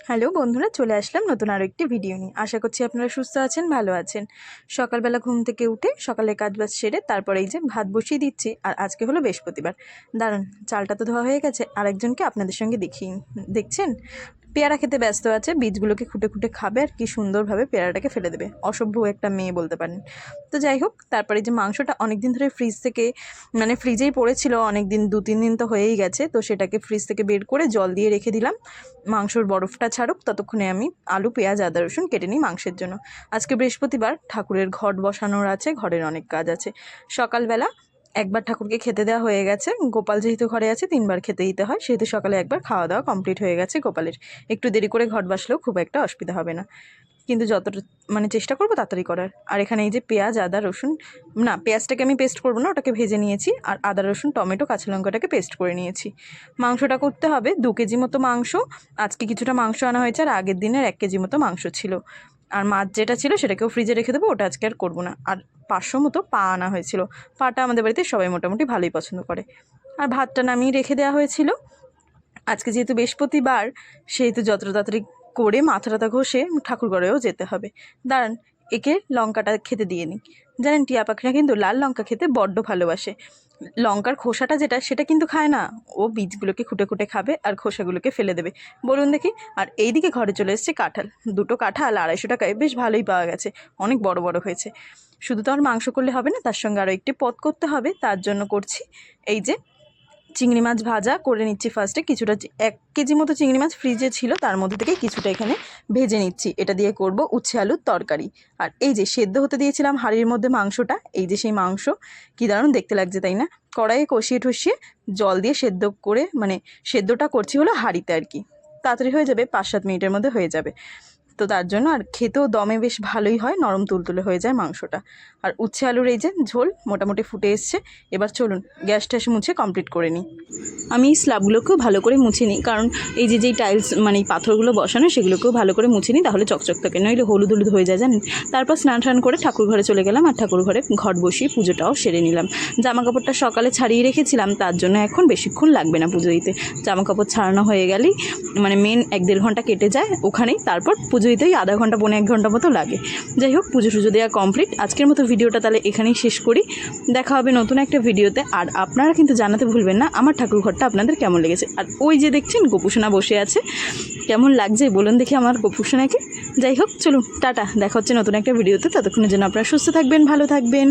Hello বন্ধুরা, চলে আসলাম নতুন আরও একটি ভিডিও নিয়ে। আশা করছি আপনারা সুস্থ আছেন, ভালো আছেন। সকালবেলা ঘুম থেকে উঠে সকালে কাজবাজ সেরে তারপরে এই যে ভাত বসিয়ে দিচ্ছি। আর আজকে হলো বৃহস্পতিবার। দাঁড়ান, চালটা তো ধোয়া হয়ে গেছে। আরেকজনকে আপনাদের সঙ্গে দেখছেন পেয়ারা খেতে ব্যস্ত আছে, বীজগুলোকে খুঁটে খুঁটে খাবে আর কি সুন্দরভাবে পেয়ারাটাকে ফেলে দেবে। অসভ্য একটা মেয়ে বলতে পারেন। তো যাই হোক, তারপরে যে মাংসটা অনেকদিন ধরে ফ্রিজ থেকে ফ্রিজেই পড়েছিল, অনেকদিন 2-3 দিন তো হয়েই গেছে। তো সেটাকে ফ্রিজ থেকে বের করে জল দিয়ে রেখে দিলাম, মাংসর বরফটা ছাড়ুক। ততক্ষণে আমি আলু, পেঁয়াজ, আদা, রসুন কেটে নিই মাংসের জন্য। আজকে বৃহস্পতিবার, ঠাকুরের ঘট বসানোর আছে, ঘরের অনেক কাজ আছে। সকালবেলা একবার ঠাকুরকে খেতে দেওয়া হয়ে গেছে। গোপাল যেহেতু ঘরে আছে 3বার খেতে দিতে হয়, সেহেতু সকালে একবার খাওয়া দাওয়া কমপ্লিট হয়ে গেছে গোপালের। একটু দেরি করে ঘট বসলেও খুব একটা অসুবিধা হবে না, কিন্তু যতটা চেষ্টা করবো তাড়াতাড়ি করার। আর এখানে এই যে পেঁয়াজ, আদা, রসুন, না পেঁয়াজটাকে আমি পেস্ট করবো না, ওটাকে ভেজে নিয়েছি। আর আদা, রসুন, টমেটো, কাঁচা লঙ্কাটাকে পেস্ট করে নিয়েছি। মাংসটা করতে হবে 2 কেজি মতো মাংস। আজকে কিছুটা মাংস আনা হয়েছে, আর আগের দিনের 1 কেজি মতো মাংস ছিল। আর মাছ যেটা ছিল সেটাকেও ফ্রিজে রেখে দেবো, ওটা আজকে আর করবো না। আর 500 মতো পা আনা হয়েছিল। পাটা আমাদের বাড়িতে সবাই মোটামুটি ভালোই পছন্দ করে। আর ভাতটা নামিয়ে রেখে দেওয়া হয়েছিল। আজকে যেহেতু বৃহস্পতিবার, সেহেতু যত তাড়াতাড়ি করে মাথা টাথা ঘষে ঠাকুরঘরেও যেতে হবে। দাঁড়ান, একে লঙ্কাটা খেতে দিয়ে নিই। জানেন, টিয়া পাখিরা কিন্তু লাল লঙ্কা খেতে বড্ড ভালোবাসে। লঙ্কার খোসাটা যেটা, সেটা কিন্তু খায় না। ও বীজগুলোকে খুঁটে খুঁটে খাবে আর খোসাগুলোকে ফেলে দেবে। বলুন দেখি। আর এইদিকে ঘরে চলে এসেছে কাঁঠাল। 2টো কাঁঠাল 250 টাকায় বেশ ভালোই পাওয়া গেছে, অনেক বড় বড় হয়েছে। শুধু তো আর মাংস করলে হবে না, তার সঙ্গে আরও একটি পদ করতে হবে। তার জন্য করছি এই যে চিংড়ি মাছ ভাজা করে নিচ্ছি। ফার্স্টে কিছুটা 1 কেজি মতো চিংড়ি মাছ ফ্রিজে ছিল, তার মধ্যে থেকে কিছুটা এখানে ভেজে নিচ্ছি। এটা দিয়ে করব উচ্ছে আলুর তরকারি। আর এই যে সেদ্ধ হতে দিয়েছিলাম হাঁড়ির মধ্যে মাংসটা, এই যে সেই মাংস, কি দারুণ দেখতে লাগছে তাই না। কড়াইয়ে কষিয়ে টষিয়ে জল দিয়ে সেদ্ধ করে, সেদ্ধটা করছি হলো হাঁড়িতে আর কি। তাড়াতাড়ি হয়ে যাবে, 5-7 মিনিটের মধ্যে হয়ে যাবে। তো তার জন্য, আর খেতেও দমে বেশ ভালোই হয়, নরম তুলতুলে হয়ে যায় মাংসটা। আর উচ্ছে আলুর এই যে ঝোল মোটামুটি ফুটে এসছে। এবার চলুন গ্যাস ট্যাস মুছে কমপ্লিট করে নিই। আমি এই স্ল্যাবগুলোকেও ভালো করে মুছে নিই, কারণ এই যে যেই টাইলস এই পাথরগুলো বসানো, সেগুলোকেও ভালো করে মুছে নিই, তাহলে চকচক থাকে, নইলে হলুদ হলুদ হয়ে যায় জানেন। তারপর স্নান করে ঠাকুর ঘরে চলে গেলাম, আর ঠাকুর ঘরে ঘট বসিয়ে পুজোটাও সেরে নিলাম। জামা কাপড়টা সকালে ছাড়িয়ে রেখেছিলাম, তার জন্য এখন বেশিক্ষণ লাগবে না পুজো দিতে। জামা কাপড় ছাড়ানো হয়ে গেলেই মেন 1-1.5 ঘন্টা কেটে যায় ওখানেই, তারপর পুজো দিতেই আধা ঘন্টা 1 ঘন্টা মতো লাগে। যাই হোক, পুজো টুজো দেওয়া কমপ্লিট। আজকের মতো ভিডিওটা তাহলে এখানেই শেষ করি। দেখা হবে নতুন একটা ভিডিওতে। আর আপনারা কিন্তু জানাতে ভুলবেন না আমার ঠাকুর ঘরটা আপনাদের কেমন লেগেছে। আর ওই যে দেখছেন গোপুসোনা বসে আছে, কেমন লাগছে বলুন দেখি আমার গোপুসোনাকে। যাই হোক, চলুন টাটা, দেখা হচ্ছে নতুন একটা ভিডিওতে। ততক্ষণের জন্য আপনারা সুস্থ থাকবেন, ভালো থাকবেন।